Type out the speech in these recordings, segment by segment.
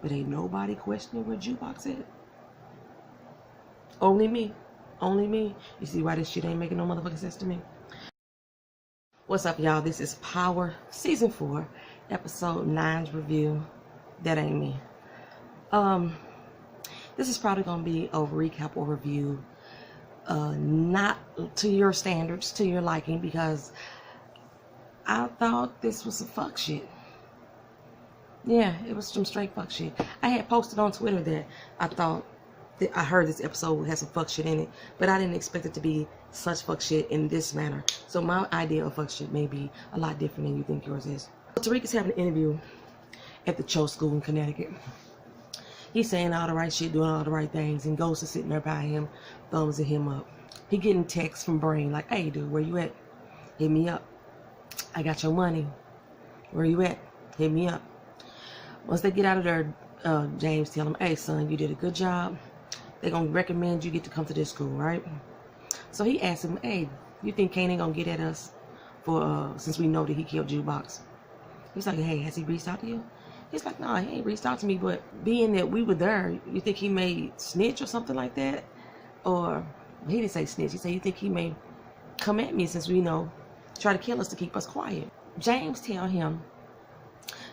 But ain't nobody questioning where jukebox at. Only me. Only me. You see why this shit ain't making no motherfucking sense to me? What's up, y'all? This is Power Season 4, Episode 9's review. That ain't me. This is probably going to be a recap or review. Not to your standards, to your liking, because I thought this was some fuck shit. Yeah, it was some straight fuck shit. I had posted on Twitter that I thought that I heard this episode had some fuck shit in it, but I didn't expect it to be such fuck shit in this manner. So my idea of fuck shit may be a lot different than you think yours is. Tariq is having an interview at the Cho School in Connecticut. He's saying all the right shit, doing all the right things, and Ghost is sitting there by him, thumbsing him up. He getting texts from Brain like, hey dude, where you at? Hit me up. I got your money. Where you at? Hit me up. Once they get out of there, James tell him, hey son, you did a good job. They're going to recommend you get to come to this school, right? So he asked him, hey, you think Kane ain't going to get at us for since we know that he killed Jukebox? He's like, hey, has he reached out to you? He's like, no, he ain't reached out to me, but being that we were there, you think he may snitch or something like that? Or, he didn't say snitch, he said, you think he may come at me since we know, try to kill us to keep us quiet? James tell him,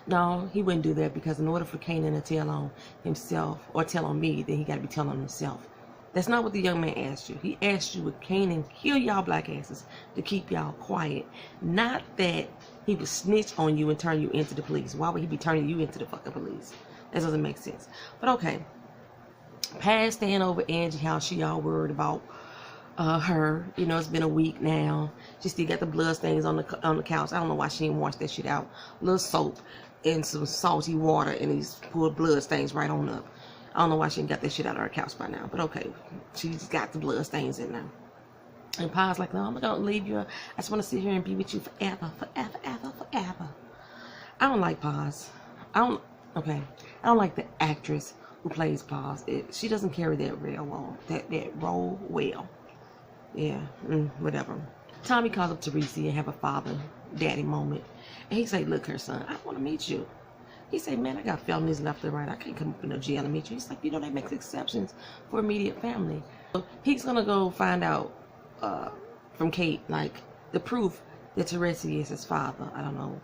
no, he wouldn't do that, because in order for Kanan to tell on himself, or tell on me, then he got to be telling on himself. That's not what the young man asked you. He asked you would Kanan kill y'all black asses to keep y'all quiet. Not that he would snitch on you and turn you into the police. Why would he be turning you into the fucking police? That doesn't make sense. But okay. Past staying over Angie, how she all worried about her. You know, it's been a week now. She still got the blood stains on the couch. I don't know why she didn't wash that shit out. A little soap and some salty water, and these pulled blood stains right on up. I don't know why she didn't got that shit out of her couch by now, but okay, she's got the blood stains in there. And Pa's like, no, I'm not gonna leave you. I just want to sit here and be with you forever, forever, ever, forever. I don't like Paz. I don't like the actress who plays Paz. She doesn't carry that role well. Yeah, whatever. Tommy calls up Tariq and have a father-daddy moment. And he say, look here, son, I want to meet you. He say, man, I got felonies left and right. I can't come up in no jail and meet you. He's like, you know, they make exceptions for immediate family. So he's going to go find out from Kate, like, the proof that Tariq is his father. I don't know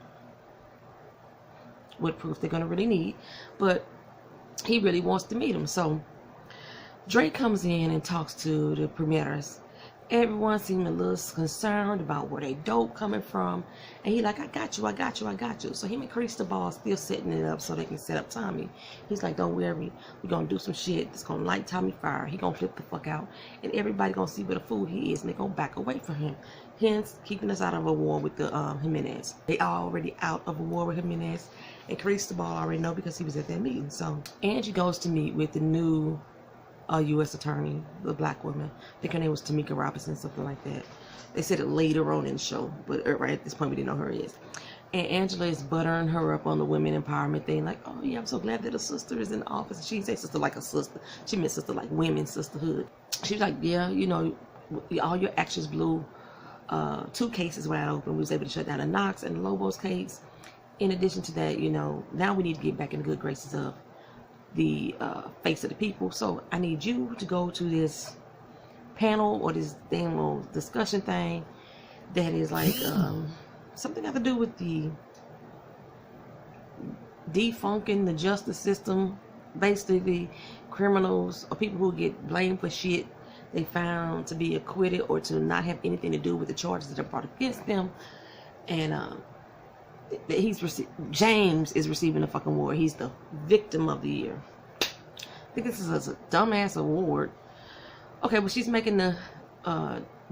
what proof they're going to really need, but he really wants to meet him. So Drake comes in and talks to the premieres. Everyone seemed a little concerned about where they dope coming from. And he like, I got you, I got you, I got you. So him and Cristobal still setting it up so they can set up Tommy. He's like, don't worry, we're going to do some shit that's going to light Tommy fire. He going to flip the fuck out. And everybody going to see what a fool he is. And they going to back away from him. Hence, keeping us out of a war with the Jimenez. They are already out of a war with Jimenez. And Cristobal already know because he was at that meeting. So Angie goes to meet with the new U.S. attorney, the black woman. I think her name was Tamika Robinson, something like that. They said it later on in the show, but right at this point we didn't know who her is. And Angela is buttering her up on the women empowerment thing, like, oh yeah, I'm so glad that a sister is in the office. She didn't say sister like a sister. She meant sister like women's sisterhood. She was like, yeah, you know, all your actions blew 2 cases wide open. We was able to shut down the Knox and the Lobos case. In addition to that, you know, now we need to get back in the good graces of the face of the people. So I need you to go to this panel or this damn little discussion thing that is like something got to do with the defunking the justice system. Basically, criminals or people who get blamed for shit they found to be acquitted or to not have anything to do with the charges that are brought against them. And James is receiving a fucking award. He's the victim of the year. I think this is a dumbass award. Okay, but she's making the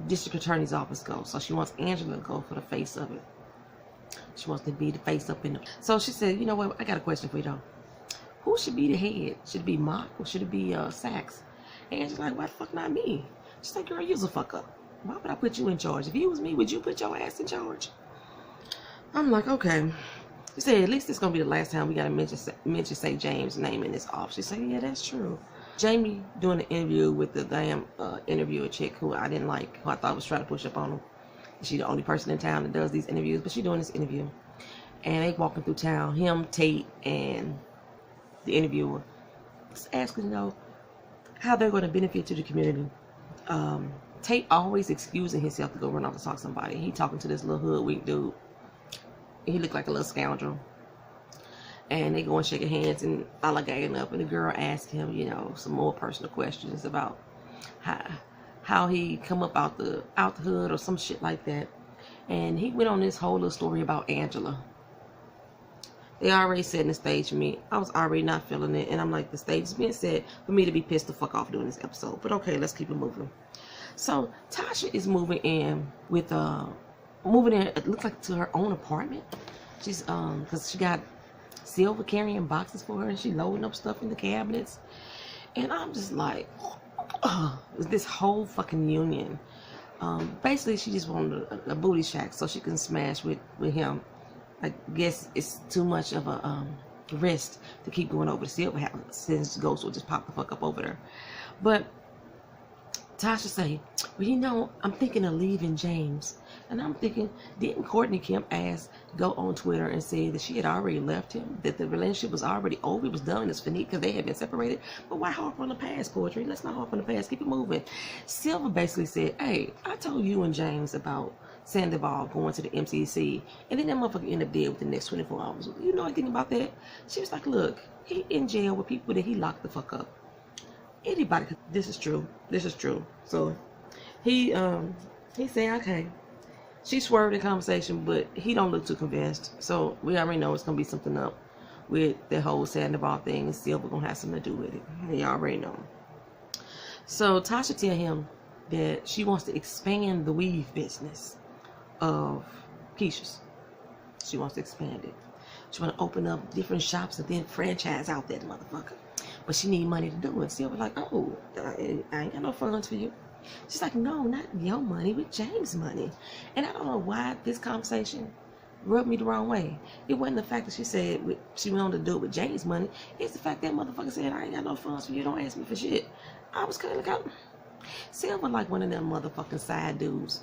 district attorney's office go. So she wants Angela to go for the face of it. She wants to be the face up in it. So she said, you know what, I got a question for you though. Who should be the head? Should it be Mock or should it be Sachs? And Angela's like, why the fuck not me? She's like, girl, you's a fuck up. Why would I put you in charge? If you was me, would you put your ass in charge? I'm like, okay. She said, at least it's going to be the last time we got to mention St. James' name in this office. She said, yeah, that's true. Jamie doing an interview with the damn interviewer chick who I didn't like, who I thought was trying to push up on him. She's the only person in town that does these interviews, but she's doing this interview. And they walking through town, him, Tate, and the interviewer, asking, you know, how they're going to benefit to the community. Tate always excusing himself to go run off to talk to somebody. He talking to this little hoodwink dude. He looked like a little scoundrel. And they go and shake hands and alligating up. And the girl asked him, you know, some more personal questions about how he come up out the hood or some shit like that. And he went on this whole little story about Angela. They already setting the stage for me. I was already not feeling it. And I'm like, the stage is being set for me to be pissed the fuck off doing this episode. But okay, let's keep it moving. So Tasha is moving in with, it looks like to her own apartment. She's, because she got Silver carrying boxes for her and she loading up stuff in the cabinets. And I'm just like, this whole fucking union. Basically, she just wanted a booty shack so she can smash with him. I guess it's too much of a risk to keep going over to Silver house since Ghost will just pop the fuck up over there. But Tasha say, well, you know, I'm thinking of leaving James. And I'm thinking, didn't Courtney Kemp go on Twitter and say that she had already left him, that the relationship was already over, it was done, it's finite because they had been separated? But why harp on the past, Poetry? Let's not harp on the past, keep it moving. Silver basically said, hey, I told you and James about Sandoval going to the MCC, and then that motherfucker ended up dead within the next 24 hours. You know anything about that? She was like, look, he in jail with people that he locked the fuck up. Anybody, this is true. So he said, okay. She swerved in conversation, but he don't look too convinced. So we already know it's gonna be something up with the whole Sandoval thing, and Silver gonna have something to do with it. They already know. So Tasha tell him that she wants to expand the weave business of Keisha's. She wants to expand it. She want to open up different shops and then franchise out that motherfucker. But she need money to do it. Silver like, oh, I ain't got no funds for you. She's like, no, not your money, with James' money. And I don't know why this conversation rubbed me the wrong way. It wasn't the fact that she said she wanted to do it with James' money. It's the fact that motherfucker said, I ain't got no funds for you, don't ask me for shit. I was kind of like, Silver like one of them motherfucking side dudes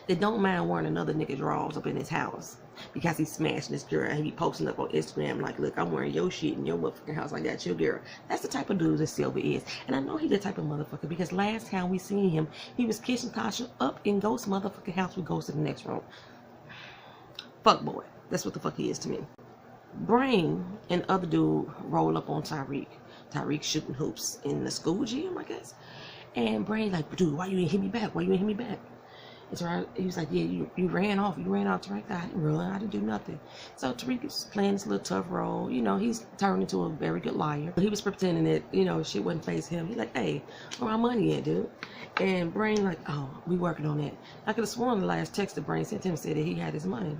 that don't mind wearing another nigga drawers up in his house because he's smashing this girl and he be posting up on Instagram like, look, I'm wearing your shit in your motherfucking house. I got your girl. That's the type of dude that Silver is. And I know he the type of motherfucker because last time we seen him, he was kissing Tasha up in Ghost motherfucking house with Ghost in the next room. Fuck boy. That's what the fuck he is to me. Brain and other dude roll up on Tariq. Tariq shooting hoops in the school gym, I guess. And Brain like, dude, why you ain't hit me back? Why you ain't hit me back? It's right. He was like, yeah, you ran off. You ran off, Tariq. I didn't run. I didn't do nothing. So Tariq is playing this little tough role. You know, he's turned into a very good liar. But he was pretending that, you know, shit wouldn't face him. He's like, hey, where my money at, dude? And Brain like, oh, we working on that. I could have sworn the last text that Brain sent him said that he had his money.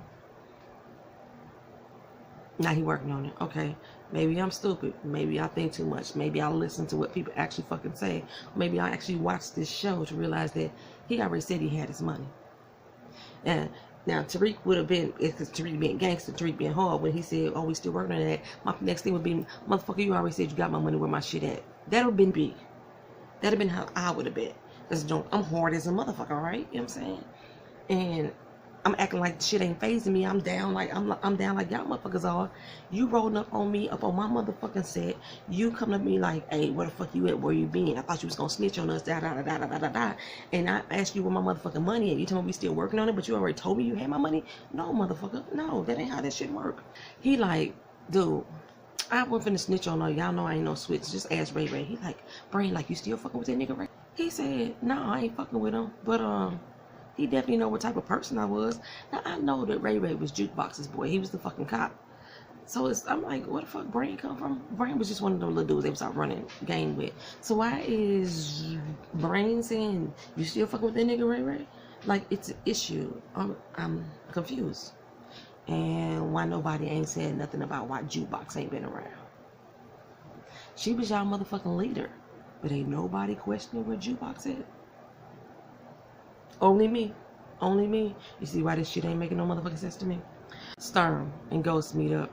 Now he working on it. Okay. Maybe I'm stupid. Maybe I think too much. Maybe I listen to what people actually fucking say. Maybe I actually watch this show to realize that he already said he had his money. And now Tariq would have been, because Tariq being gangster, Tariq being hard, when he said, oh, we still working on that. My next thing would be, motherfucker, you already said you got my money, where my shit at. That would have been big. That would have been how I would have been. Because I'm hard as a motherfucker, all right? You know what I'm saying? And I'm acting like shit ain't phasing me. I'm down like I'm down like y'all motherfuckers are. You rolling up on me, up on my motherfucking set. You come to me like, hey, where the fuck you at? Where you been? I thought you was gonna snitch on us, da da da da da da da. And I asked you where my motherfucking money at. You told me we still working on it, but you already told me you had my money. No, motherfucker, no, that ain't how that shit work. He like, dude, I wasn't finna snitch on her. Y'all know I ain't no switch. Just ask Ray Ray. He like, Brain, like, you still fucking with that nigga Ray? He said, no, I ain't fucking with him, but he definitely know what type of person I was. Now, I know that Ray Ray was Jukebox's boy. He was the fucking cop. So I'm like, where the fuck Brain come from? Brain was just one of those little dudes they was out running game with. So why is Brain saying, you still fucking with that nigga Ray Ray? Like, it's an issue. I'm confused. And why nobody ain't said nothing about why Jukebox ain't been around. She was y'all motherfucking leader. But ain't nobody questioning where Jukebox at. Only me. Only me. You see why this shit ain't making no motherfucking sense to me? Sturm and Ghost meet up.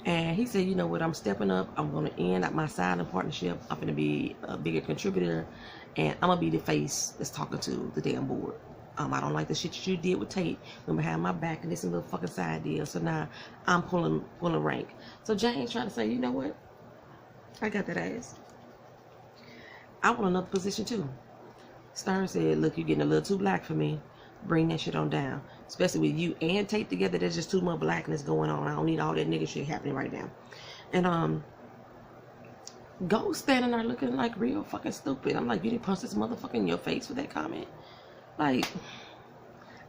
And he said, you know what, I'm stepping up. I'm going to end up my silent partnership. I'm going to be a bigger contributor. And I'm going to be the face that's talking to the damn board. I don't like the shit that you did with Tate when behind my back and this little fucking side deal. So now I'm pulling rank. So James trying to say, you know what? I got that ass. I want another position too. Stern said, look, you're getting a little too black for me. Bring that shit on down. Especially with you and Tate together, there's just too much blackness going on. I don't need all that nigga shit happening right now. And Go standing there looking like real fucking stupid. I'm like, you didn't punch this motherfucker in your face with that comment? Like,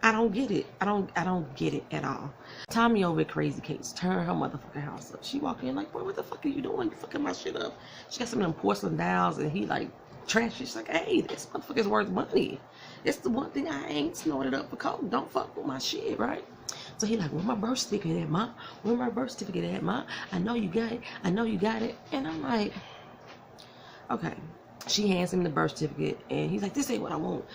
I don't get it. I don't get it at all. Tommy over at Crazy Kate's turn her motherfucking house up. She walk in like, boy, what the fuck are you doing? You fucking my shit up. She got some of them porcelain dolls and he like trash. She's like, hey, this motherfucker's worth money. It's the one thing I ain't snorted up for coke. Don't fuck with my shit, right? So he like, where my birth certificate at, ma? Where my birth certificate at, ma? I know you got it. I know you got it. And I'm like, okay. She hands him the birth certificate and he's like, this ain't what I want.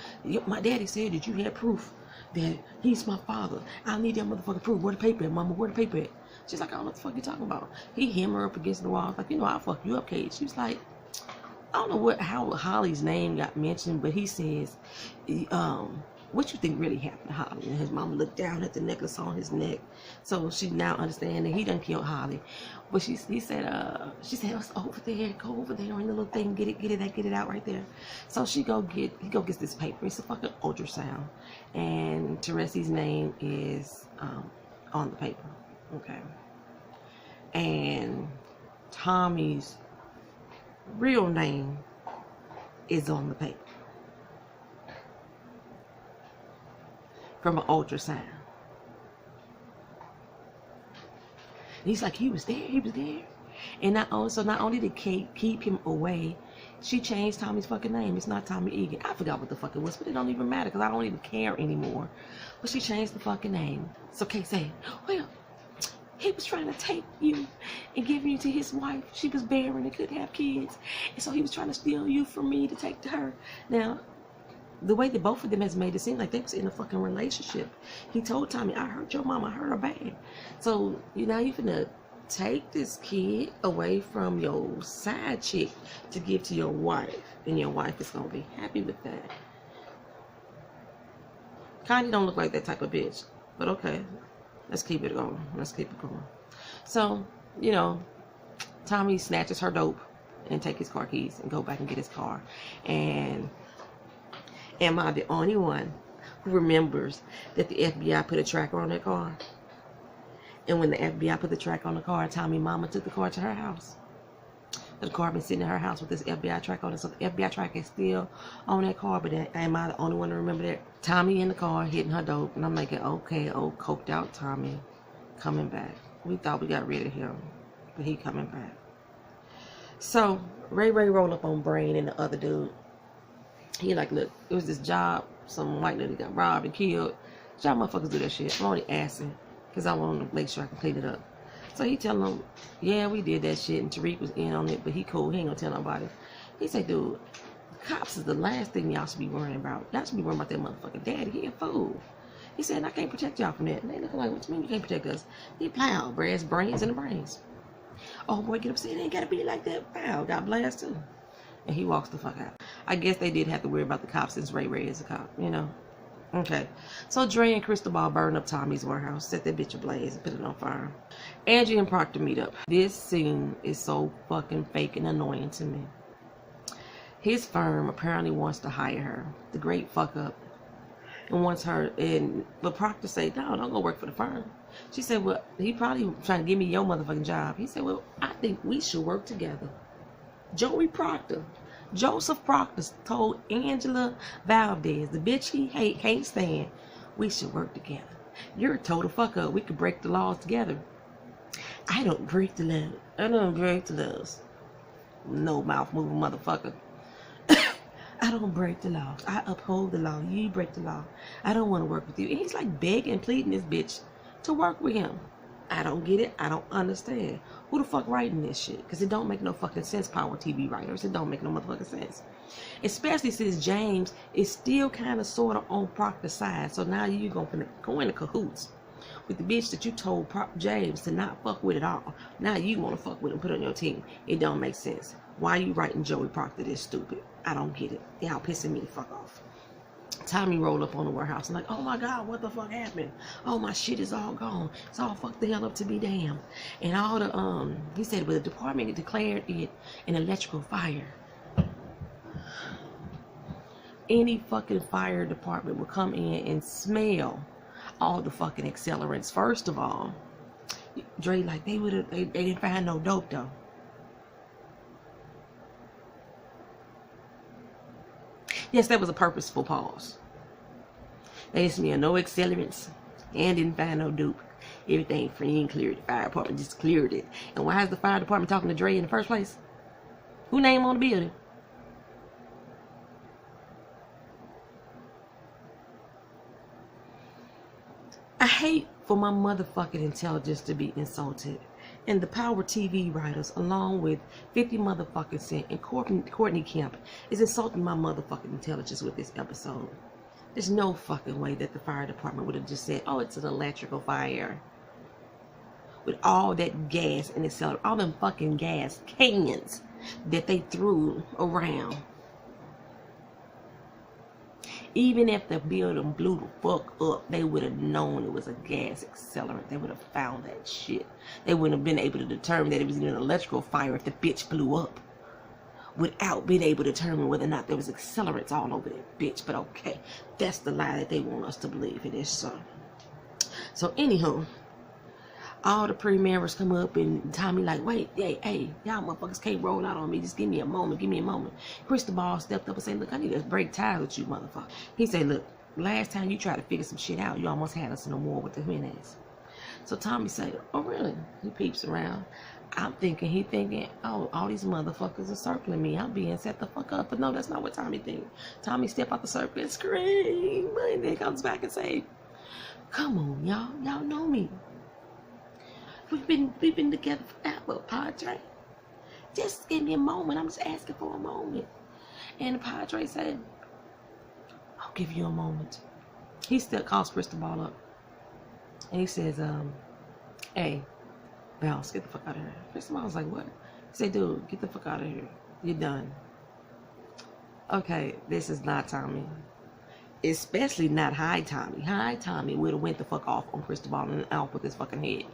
My daddy said that you had proof that he's my father. I need that motherfucking proof. Where the paper at, mama? Where the paper at? She's like, I don't know what the fuck you talking about. He hit her up against the wall. Like, you know, I'll fuck you up, Kate. She was like, I don't know how Holly's name got mentioned, but he says, what you think really happened to Holly? And his mama looked down at the necklace on his neck. So she now understands that he done killed Holly. But she said, it's over there. Go over there on the little thing. Get it out right there. So he gets this paper. It's a fucking ultrasound. And Teresa's name is on the paper. Okay. And Tommy's real name is on the paper. From an ultrasound. He's like, he was there. And not only did Kate keep him away, she changed Tommy's fucking name. It's not Tommy Egan. I forgot what the fuck it was, but it don't even matter because I don't even care anymore. But she changed the fucking name. So Kate said, well, he was trying to take you and give you to his wife. She was barren and couldn't have kids. And so he was trying to steal you from me to take to her. Now, the way that both of them has made it seem like they was in a fucking relationship. He told Tommy, I hurt your mama, I hurt her bad. So, you finna take this kid away from your side chick to give to your wife. And your wife is gonna be happy with that. Kinda don't look like that type of bitch. But okay. Let's keep it going. So, Tommy snatches her dope and take his car keys and go back and get his car. And am I the only one who remembers that the FBI put a tracker on that car? And when the FBI put the tracker on the car, Tommy's mama took the car to her house. The car been sitting in her house with this FBI tracker on it. So the FBI tracker is still on that car. But am I the only one to remember that? Tommy in the car hitting her dope. And I'm like, okay, coked out Tommy coming back. We thought we got rid of him. But he coming back. So Ray roll up on Brain and the other dude. He like, look, it was this job. Some white lady got robbed and killed. Y'all motherfuckers do that shit. I'm only asking because I want to make sure I can clean it up. So he telling them, yeah, we did that shit. And Tariq was in on it, but he cool. He ain't gonna tell nobody. He said, dude, cops is the last thing y'all should be worrying about. Y'all should be worrying about that motherfucking daddy. He a fool. He said, I can't protect y'all from that. And they looking like, what you mean you can't protect us? He plowed brass brains in the brains. Oh boy, get upset. It ain't gotta be like that. Pow, got blast too. And he walks the fuck out. I guess they did have to worry about the cops since Ray is a cop, Okay. So Dre and Cristobal burn up Tommy's warehouse, set that bitch ablaze, and put it on fire. Angie and Proctor meet up. This scene is so fucking fake and annoying to me. His firm apparently wants to hire her, the great fuck up, and wants her. But Proctor said, no, don't go work for the firm. She said, well, he probably trying to give me your motherfucking job. He said, well, I think we should work together. Joseph Proctor told Angela Valdez, the bitch he can't stand, we should work together. You're a total fuck up. We could break the laws together. I don't break the law. I don't break the laws. No mouth moving motherfucker. I don't break the law. I uphold the law. You break the law. I don't want to work with you. And he's like begging, pleading this bitch to work with him. I don't get it. I don't understand. Who the fuck writing this shit? Because it don't make no fucking sense, Power TV writers. It don't make no motherfucking sense. Especially since James is still kind of sort of on Proctor's side. So now you're going to go into cahoots with the bitch that you told James to not fuck with at all. Now you want to fuck with and put on your team. It don't make sense. Why are you writing Joey Proctor this stupid? I don't get it. Y'all pissing me the fuck off. Tommy rolled up on the warehouse and like, oh my God, what the fuck happened? Oh, my shit is all gone. It's all fucked the hell up to be damned. And all the, he said, well, the department declared it an electrical fire. Any fucking fire department would come in and smell all the fucking accelerants. First of all, Dre, like, they didn't find no dope though. Yes, that was a purposeful pause. They didn't smell no accelerants and didn't find no dope. Everything free and clear. The fire department just cleared it. And why is the fire department talking to Dre in the first place? Who name on the building? I hate for my motherfucking intelligence to be insulted. And the Power TV writers, along with 50 motherfucking Cent and Courtney Kemp, is insulting my motherfucking intelligence with this episode. There's no fucking way that the fire department would have just said, oh, it's an electrical fire. With all that gas and accelerator, all them fucking gas cans that they threw around. Even if the building blew the fuck up, they would have known it was a gas accelerant. They would have found that shit. They wouldn't have been able to determine that it was an electrical fire if the bitch blew up, without being able to determine whether or not there was accelerants all over that bitch. But okay, that's the lie that they want us to believe. It is so. So anywho, all the pre-members come up and Tommy like, wait, hey, y'all motherfuckers can't roll out on me. Just give me a moment, Cristobal stepped up and said, look, I need to break ties with you, motherfucker. He said, look, last time you tried to figure some shit out, you almost had us in a war with the Jimenez. So Tommy said, oh, really? He peeps around. He thinking, oh, all these motherfuckers are circling me. I'm being set the fuck up. But no, that's not what Tommy thinks. Tommy step out the circle and scream. And then comes back and say, come on, y'all. Y'all know me. We've been together forever, Padre. Just give me a moment. I'm just asking for a moment. And the Padre said, I'll give you a moment. He still calls Cristobal up. And he says, hey, Bounce, get the fuck out of here. Cristobal's like, what? He said, dude, get the fuck out of here. You're done. Okay, this is not Tommy. Especially not High Tommy. High Tommy would have went the fuck off on Cristobal and off with his fucking head.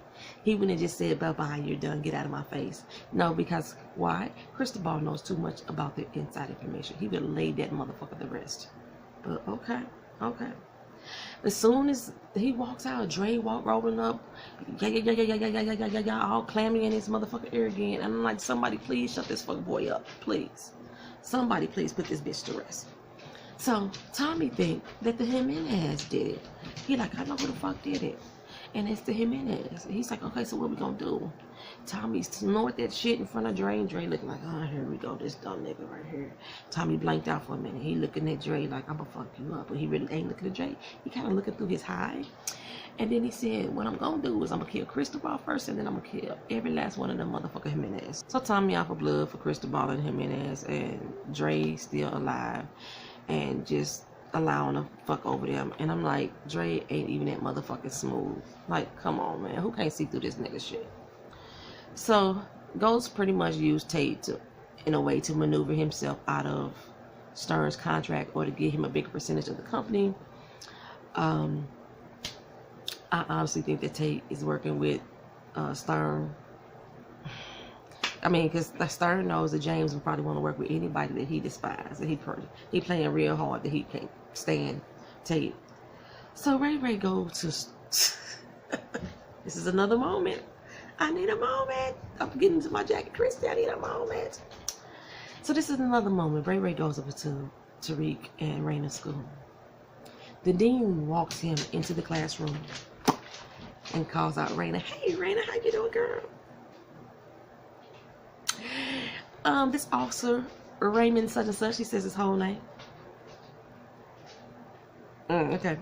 He wouldn't have just said, bye-bye, you're done, get out of my face. No, because, why? Cristobal knows too much about the inside information. He would have laid that motherfucker to rest. But, okay. As soon as he walks out, Dre rolling up, all clammy in his motherfucking ear again. And I'm like, somebody please shut this fuck boy up, please. Somebody please put this bitch to rest. So Tommy think that the Jimenez did it. He like, I know who the fuck did it. And it's the Jimenez. He's like, okay, so what we gonna do? Tommy snort that shit in front of Dre, and Dre looking like, oh, here we go, this dumb nigga right here. Tommy blanked out for a minute. He looking at Dre like, I'm gonna fuck you up. But he really ain't looking at Dre. He kind of looking through his high. And then he said, what I'm gonna do is I'm gonna kill Cristobal first, and then I'm gonna kill every last one of them motherfucking Jimenez. So Tommy offered blood for Cristobal and Jimenez, and Dre still alive. And just allowing to fuck over them. And I'm like, Dre ain't even that motherfucking smooth. Like, come on, man. Who can't see through this nigga shit? So, Ghost pretty much used Tate in a way to maneuver himself out of Stern's contract or to give him a bigger percentage of the company. I obviously think that Tate is working with Stern. I mean, because Stern knows that James would probably want to work with anybody that he despises. That he playing real hard that he can't stand Tate. So Ray Ray goes to... This is another moment. I need a moment. I'm getting to my jacket, Christy. I need a moment. So this is another moment. Ray Ray goes over to Tariq and Reina's school. The dean walks him into the classroom and calls out Reina. Hey, Reina, how you doing, girl? This officer, Raymond such and such, he says his whole name. Okay.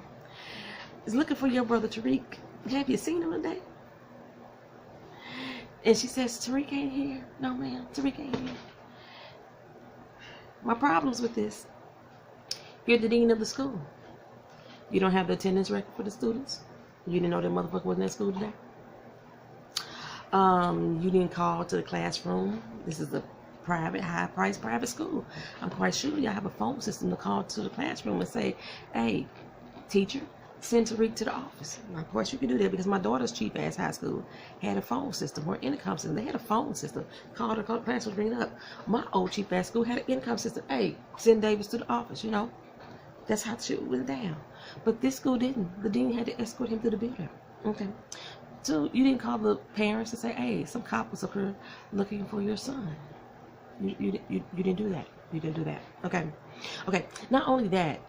Is looking for your brother Tariq. Have you seen him today? And she says, Tariq ain't here. No, ma'am, Tariq ain't here. My problem's with this. You're the dean of the school. You don't have the attendance record for the students. You didn't know that motherfucker wasn't at school today. You didn't call to the classroom. This is a high-priced private school. I'm quite sure y'all have a phone system to call to the classroom and say, hey, teacher, send Tariq to the office. And of course, you can do that because my daughter's cheap-ass high school had a phone system or intercom system. They had a phone system. Call the classroom, ring up. My old cheap-ass school had an intercom system. Hey, send Davis to the office, you know. That's how the shit went down. But this school didn't. The dean had to escort him to the building. Okay. So you didn't call the parents and say, hey, some cop was up here looking for your son. You didn't do that. You didn't do that. Okay. Okay. Not only that,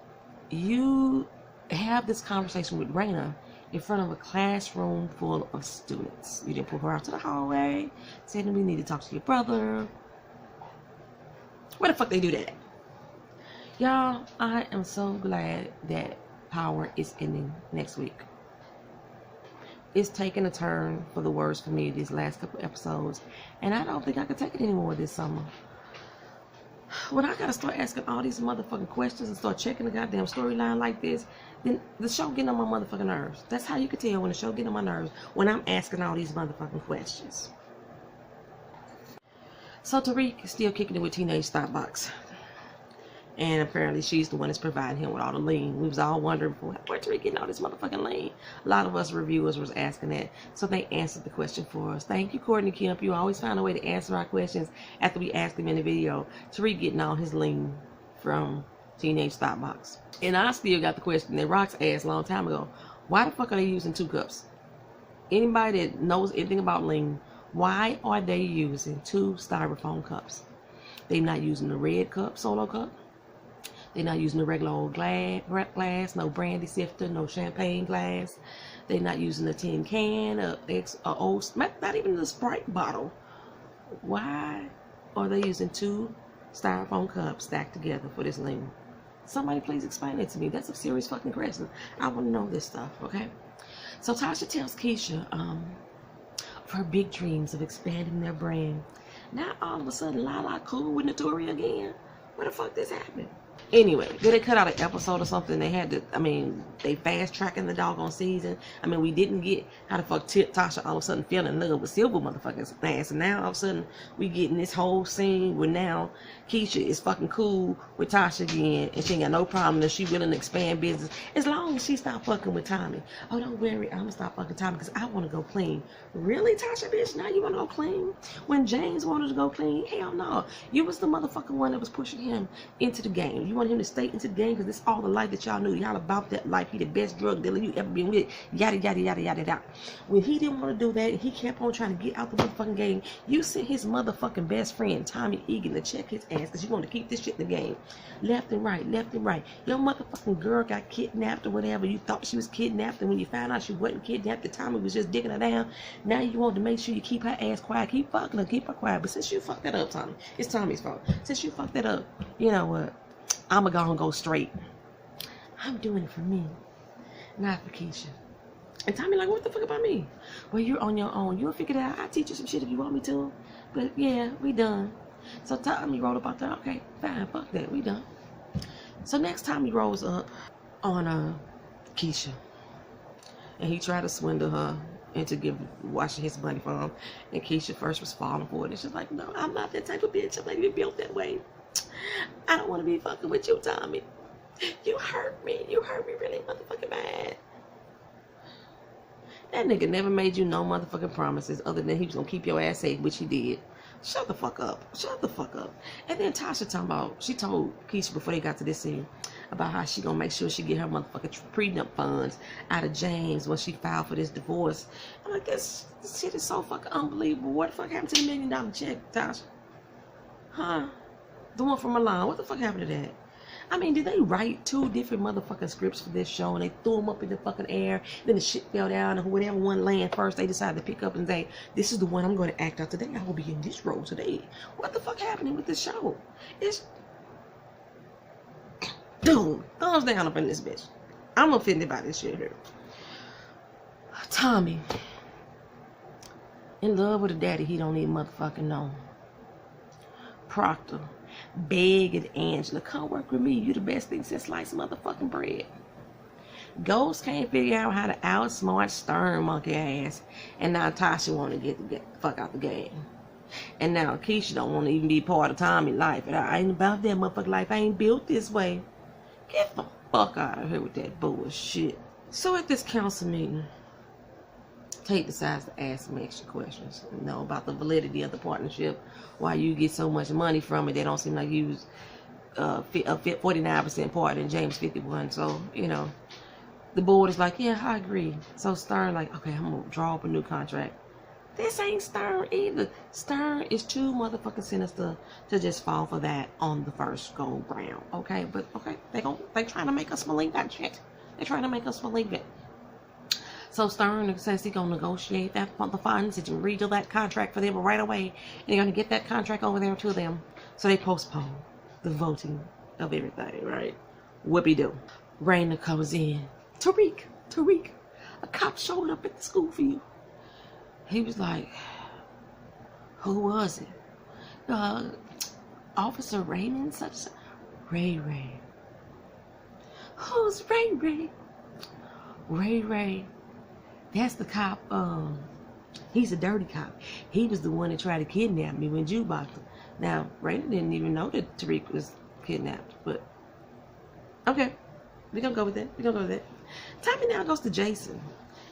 you have this conversation with Reina in front of a classroom full of students. You didn't pull her out to the hallway, saying we need to talk to your brother. Where the fuck they do that? Y'all, I am so glad that Power is ending next week. It's taking a turn for the worse for me these last couple episodes, and I don't think I can take it anymore this summer. When I gotta start asking all these motherfucking questions and start checking the goddamn storyline like this, then the show getting on my motherfucking nerves. That's how you can tell when the show getting on my nerves, when I'm asking all these motherfucking questions. So Tariq is still kicking it with Teenage Starbucks. And apparently she's the one that's providing him with all the lean. We was all wondering, where Tariq getting all this motherfucking lean? A lot of us reviewers was asking that. So they answered the question for us. Thank you, Courtney Kemp. You always find a way to answer our questions after we ask them in the video. Tariq getting all his lean from Teenage Starbucks. And I still got the question that Rox asked a long time ago. Why the fuck are they using 2 cups? Anybody that knows anything about lean, why are they using 2 styrofoam cups? They're not using the red cup, solo cup. They're not using the regular old glass, no brandy sifter, no champagne glass. They're not using a tin can, old, not even the Sprite bottle. Why are they using 2 styrofoam cups stacked together for this lean? Somebody please explain it to me. That's a serious fucking question. I want to know this stuff, okay? So Tasha tells Keisha of her big dreams of expanding their brand. Now all of a sudden Lala cool with Notori again. Where the fuck this happened? Anyway, did they cut out an episode or something? They had to, they fast tracking the doggone season. We didn't get how the fuck Tasha all of a sudden fell in love with Silver motherfucking ass. And now all of a sudden we getting this whole scene where now Keisha is fucking cool with Tasha again. And she ain't got no problem that she willing to expand business. As long as she stop fucking with Tommy. Oh, don't worry, I'm gonna stop fucking Tommy because I want to go clean. Really, Tasha, bitch? Now you want to go clean? When James wanted to go clean? Hell no. You was the motherfucking one that was pushing him into the game. You want him to stay into the game because this is all the life that y'all knew. Y'all about that life. He the best drug dealer you ever been with. Yada, yada, yada, yada, yada. When he didn't want to do that, he kept on trying to get out the motherfucking game. You sent his motherfucking best friend, Tommy Egan, to check his ass because you want to keep this shit in the game. Left and right, left and right. Your motherfucking girl got kidnapped or whatever. You thought she was kidnapped, and when you found out she wasn't kidnapped, the Tommy was just digging her down. Now you want to make sure you keep her ass quiet. Keep fucking her, keep her quiet. But since you fucked that up, Tommy, it's Tommy's fault. Since you fucked that up, you know what? I'm gonna go straight. I'm doing it for me, not for Keisha. And Tommy like, what the fuck about me? Well, you're on your own. You'll figure it out. I'll teach you some shit if you want me to. But yeah, we done. So Tommy rolled up out there. Okay, fine, fuck that, we done. So next time he rolls up on Keisha, and he tried to swindle her into washing his money for him. And Keisha first was falling for it. And she's like, no, I'm not that type of bitch. I'm not even built that way. I don't want to be fucking with you, Tommy. You hurt me. You hurt me really motherfucking bad. That nigga never made you no motherfucking promises other than he was going to keep your ass safe, which he did. Shut the fuck up. Shut the fuck up. And then Tasha talking about, she told Keisha before they got to this scene about how she going to make sure she get her motherfucking prenup funds out of James when she filed for this divorce. I'm like, this shit is so fucking unbelievable. What the fuck happened to the $1 million check, Tasha? Huh? The one from Milan. What the fuck happened to that? Did they write 2 different motherfucking scripts for this show and they threw them up in the fucking air, then the shit fell down, and whatever one land first, they decided to pick up and say, this is the one I'm going to act out today. I will be in this role today. What the fuck happening with this show? It's... Dude, thumbs down up in this bitch. I'm offended by this shit here. Tommy, in love with a daddy he don't even motherfucking know. Proctor, begging Angela, come work with me. You the best thing since sliced motherfucking bread. Ghost can't figure out how to outsmart Stern monkey ass. And now Tasha want to get the fuck out the game. And now Keisha don't want to even be part of Tommy's life. And I ain't about that motherfucking life. I ain't built this way. Get the fuck out of here with that bullshit. So at this council meeting, Tate decides to ask some extra questions, about the validity of the partnership, why you get so much money from it. They don't seem like you was a 49% part and James 51. So, the board is like, yeah, I agree. So Stern like, okay, I'm going to draw up a new contract. This ain't Stern either. Stern is too motherfucking sinister to just fall for that on the first go round. Okay, but okay, they trying to make us believe that shit. They trying to make us believe it. So Stern says he's gonna negotiate that for the funds and redo that contract for them right away. And they're gonna get that contract over there to them. So they postpone the voting of everything, right? Whoopie-doo. Reina comes in. Tariq, a cop showed up at the school for you. He was like, who was it? Officer Raymond, such Ray Ray. Who's Ray Ray? Ray Ray. That's the cop. He's a dirty cop. He was the one that tried to kidnap me when you boxed him. Now, Raina didn't even know that Tariq was kidnapped, but okay, we're gonna go with that. Tommy now goes to Jason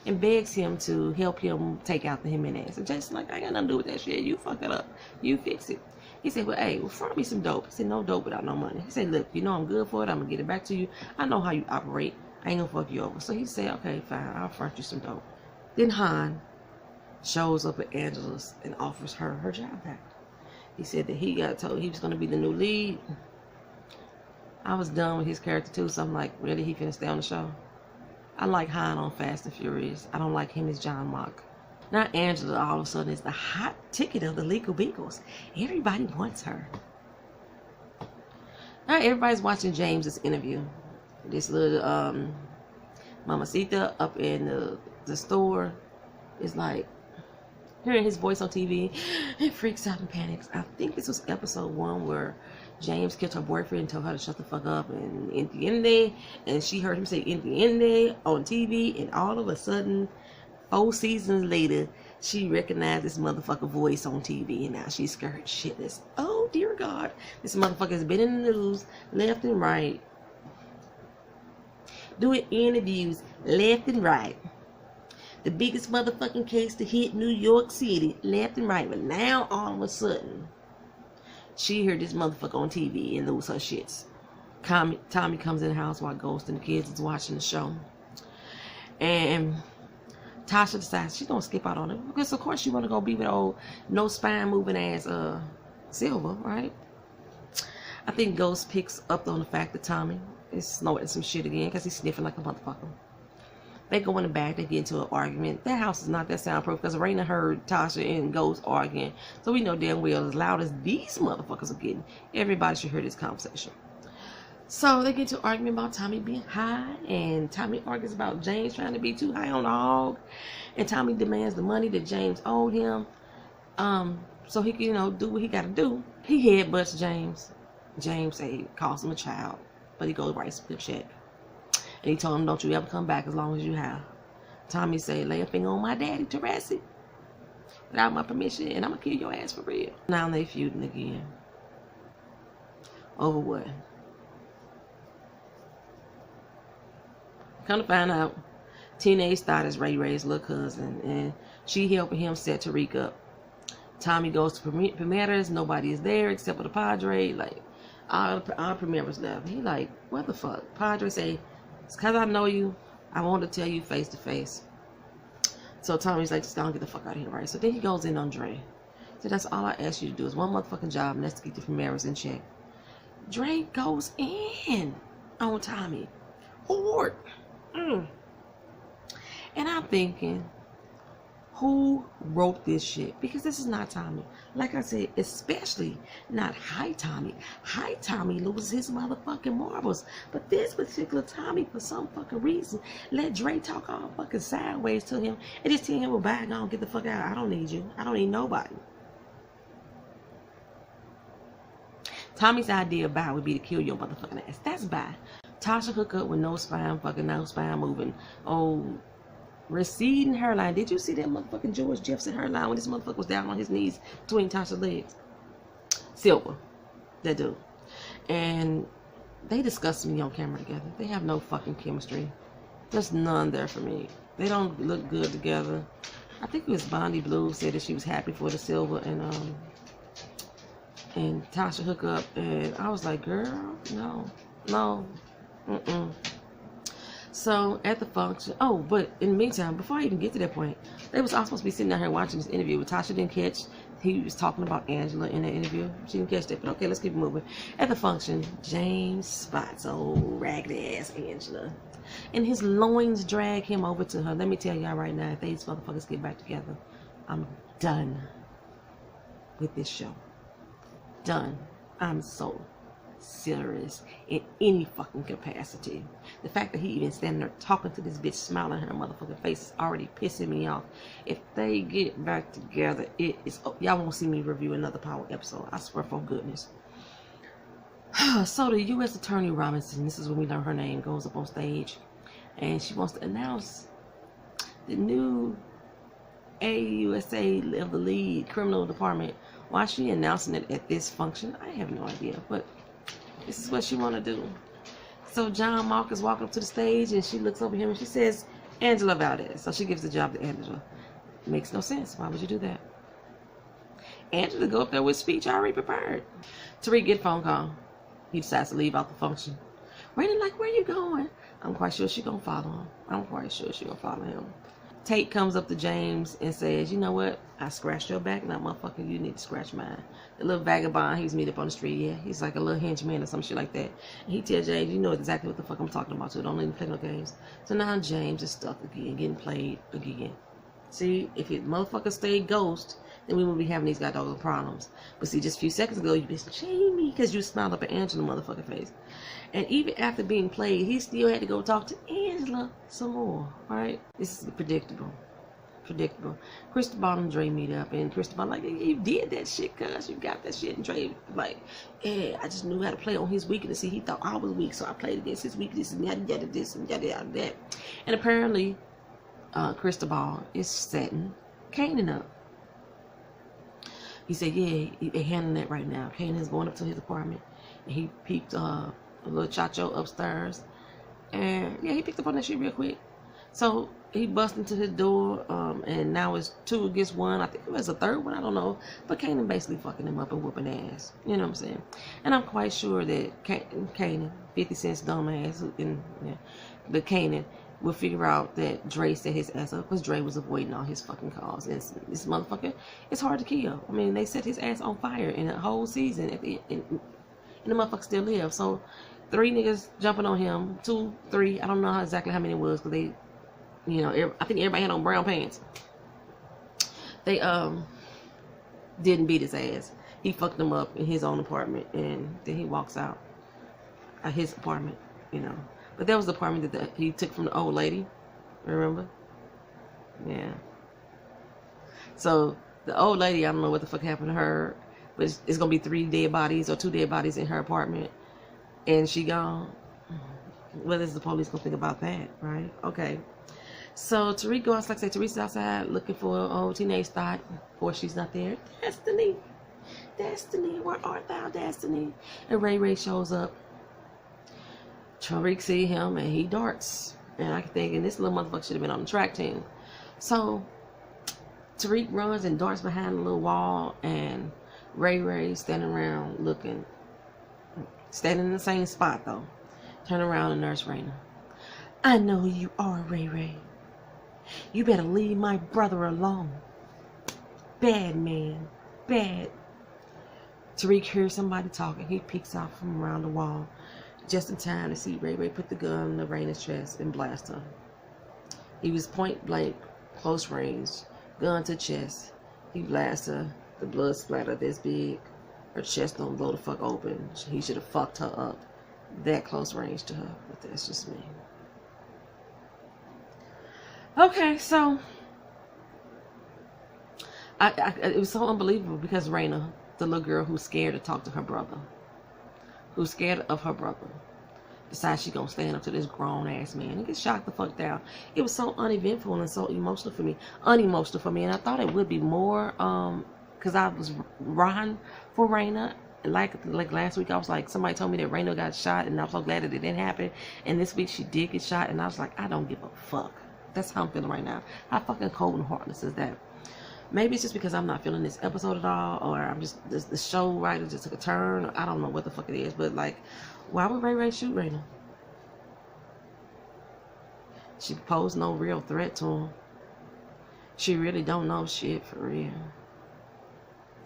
and begs him to help him take out the Jimenez. And Jason's like, I ain't got nothing to do with that shit. You fuck it up. You fix it. He said, well, hey, front me some dope. He said, no dope without no money. He said, look, I'm good for it. I'm going to get it back to you. I know how you operate. I ain't going to fuck you over. So he said, okay, fine. I'll front you some dope. Then Han shows up at Angela's and offers her job back. He said that he got told he was going to be the new lead. I was done with his character too, so I'm like, really, he finna stay on the show? I like Han on Fast and Furious. I don't like him as John Mock. Now Angela all of a sudden is the hot ticket of the Legal Beagles. Everybody wants her. Now everybody's watching James's interview. This little Mamacita up in the store is like hearing his voice on TV and freaks out and panics. I think this was episode 1 where James killed her boyfriend and told her to shut the fuck up, and Entiende, and she heard him say Entiende on TV, and all of a sudden 4 seasons later she recognized this motherfucker voice on TV, and now she's scared shitless. Oh dear God, this motherfucker has been in the news left and right, doing interviews left and right. The biggest motherfucking case to hit New York City left and right, but now all of a sudden she heard this motherfucker on TV and lose her shits. Tommy comes in the house while Ghost and the kids is watching the show. And Tasha decides she's going to skip out on it. Because, of course, she want to go be with old no spine moving ass Silver, right? I think Ghost picks up on the fact that Tommy is snorting some shit again because he's sniffing like a motherfucker. They go in the back, they get into an argument. That house is not that soundproof because Reina heard Tasha and Ghost arguing. So we know damn well as loud as these motherfuckers are getting, everybody should hear this conversation. So they get to an argument about Tommy being high, and Tommy argues about James trying to be too high on the hog, and Tommy demands the money that James owed him, so he can, do what he got to do. He headbutts James. James calls him a child, but he goes writes the check. And he told him, don't you ever come back as long as you have. Tommy said, lay a finger on my daddy, Tariq, without my permission, and I'm going to kill your ass for real. Now they feuding again. Over what? Come to find out, teenage thought is Ray Ray's little cousin, and she helping him set Tariq up. Tommy goes to premieres, nobody is there except for the Padre, like, all premieres left. He like, what the fuck? Padre say, it's because I know you. I want to tell you face to face. So Tommy's like, just don't get the fuck out of here, right? So then he goes in on Dre. So that's all I ask you to do is one motherfucking job, and that's to get the premieres in check. Dre goes in on Tommy. Hard. And I'm thinking, who wrote this shit? Because this is not Tommy. Like I said, especially not High Tommy. High Tommy loses his motherfucking marbles. But this particular Tommy, for some fucking reason, let Dre talk all fucking sideways to him and just tell him, well, bye, go on, get the fuck out. I don't need you. I don't need nobody. Tommy's idea of bye would be to kill your motherfucking ass. That's bye. Tasha hook up with no spine moving. Oh, receding hairline. Did you see that motherfucking George Jefferson hairline when this motherfucker was down on his knees between Tasha's legs? Silver, that dude. And they disgust me on camera together. They have no fucking chemistry. There's none there for me. They don't look good together. I think it was Bondi Blue said that she was happy for the Silver and Tasha hook up, and I was like, girl, no, So at the function, oh, but in the meantime, before I even get to that point, they was all supposed to be sitting down here watching this interview, but Tasha didn't catch. He was talking about Angela in that interview. She didn't catch that, but okay, let's keep moving. At the function, James spots old raggedy ass Angela, and his loins drag him over to her. Let me tell y'all right now, if these motherfuckers get back together, I'm done with this show. Done. I'm so serious in any fucking capacity. The fact that he even standing there talking to this bitch, smiling in her motherfucking face, is already pissing me off. If they get back together, it is, y'all won't see me review another Power episode. I swear for goodness. So the U.S. Attorney Robinson, this is when we learn her name, goes up on stage, and she wants to announce the new AUSA of the lead criminal department. Why is she announcing it at this function? I have no idea, but this is what she want to do. So John Mark is walking up to the stage, and she looks over him and she says, Angela Valdez. So she gives the job to Angela. Makes no sense. Why would you do that? Angela go up there with speech already prepared. Tariq get a phone call. He decides to leave out the function. Reina like, where you going? I'm quite sure she gonna follow him. I'm quite sure she gonna follow him. Tate comes up to James and says, you know what? I scratched your back. Now, motherfucker, you need to scratch mine. The little vagabond he's meet up on the street, yeah. He's like a little henchman or some shit like that. And he tells James, you know exactly what the fuck I'm talking about, so don't let him play no games. So now James is stuck again, getting played again. See, if it motherfucker stayed ghost, then we would be having these goddamn problems. But see, just a few seconds ago, you bitch shamed me because you smiled up at Angela motherfucking face. And even after being played, he still had to go talk to Angela some more, right? This is predictable. Cristobal and Dre meet up, and Cristobal like, you did that shit, cuz you got that shit. And Dre like, yeah, I just knew how to play on his weakness. See, he thought I was weak, so I played against his weakness, and yada this and yada that. And apparently, Cristobal is setting Kanan up. He said, yeah, they're handling that right now. Kanan's going up to his apartment, and he peeped a little chacho upstairs, and yeah, he picked up on that shit real quick. So he bust into his door, and now it's 2 against 1. I think it was a third one, I don't know. But Kanan basically fucking him up and whooping ass. You know what I'm saying? And I'm quite sure that Kanan, 50 Cent's dumb ass, but Kanan will figure out that Dre set his ass up because Dre was avoiding all his fucking calls. And this motherfucker, it's hard to kill. I mean, they set his ass on fire in a whole season, and the motherfucker still lives. So 3 niggas jumping on him, 2, 3, I don't know exactly how many it was, because they, you know, I think everybody had on brown pants. They didn't beat his ass. He fucked them up in his own apartment, and then he walks out of his apartment, you know. But that was the apartment that he took from the old lady, remember? Yeah. So the old lady, I don't know what the fuck happened to her, but it's gonna be 3 dead bodies or 2 dead bodies in her apartment, and she gone. What is the police gonna think about that, right? Okay. So Tariq goes, like I said, Teresa's outside looking for an old teenage thought. Of course, she's not there. Destiny, where art thou, Destiny? And Ray Ray shows up. Tariq see him, and he darts. And I can think, and this little motherfucker should have been on the track team. So Tariq runs and darts behind the little wall, and Ray Ray standing around looking, standing in the same spot though. Turn around and nurse Reina. I know who you are, Ray Ray. You better leave my brother alone. Bad man, bad. Tariq hears somebody talking. He peeks out from around the wall, just in time to see Ray Ray put the gun in the Reina's chest and blast her. He was point blank, close range, gun to chest. He blasted her. The blood splattered this big. Her chest don't blow the fuck open. He should have fucked her up. That close range to her, but that's just me. Okay, so it was so unbelievable because Reina, the little girl who's scared to talk to her brother, who's scared of her brother, decides she gonna stand up to this grown ass man and get shocked the fuck down. It was so uneventful and so emotional for me, unemotional for me, and I thought it would be more, because I was riding for Reina. Like last week, I was like, somebody told me that Reina got shot, and I'm so glad that it didn't happen. And this week she did get shot, and I was like, I don't give a fuck. That's how I'm feeling right now. How fucking cold and heartless is that? Maybe it's just because I'm not feeling this episode at all, or I'm just, the show writer just took a turn. I don't know what the fuck it is, but like, why would Ray Ray shoot Reina? She posed no real threat to him. She really don't know shit for real.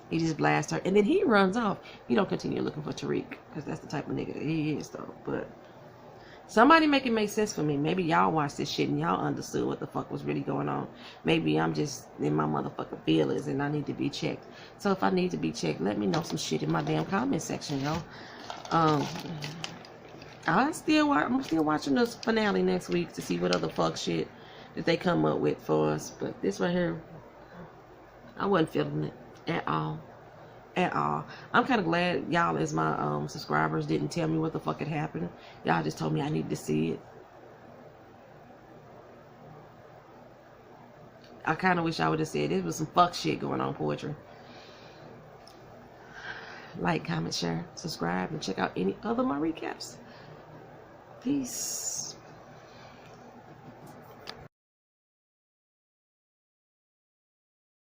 He just blasts her, and then he runs off. He don't continue looking for Tariq, because that's the type of nigga that he is, though. But somebody make it make sense for me. Maybe y'all watched this shit and y'all understood what the fuck was really going on. Maybe I'm just in my motherfucking feelings and I need to be checked. So if I need to be checked, let me know some shit in my damn comment section, yo. I'm still watching this finale next week to see what other fuck shit that they come up with for us. But this right here, I wasn't feeling it at all. At all. I'm kind of glad y'all as my subscribers didn't tell me what the fuck had happened. Y'all just told me I needed to see it. I kind of wish I would have said there was some fuck shit going on, poetry. Like, comment, share, subscribe, and check out any other of my recaps. Peace.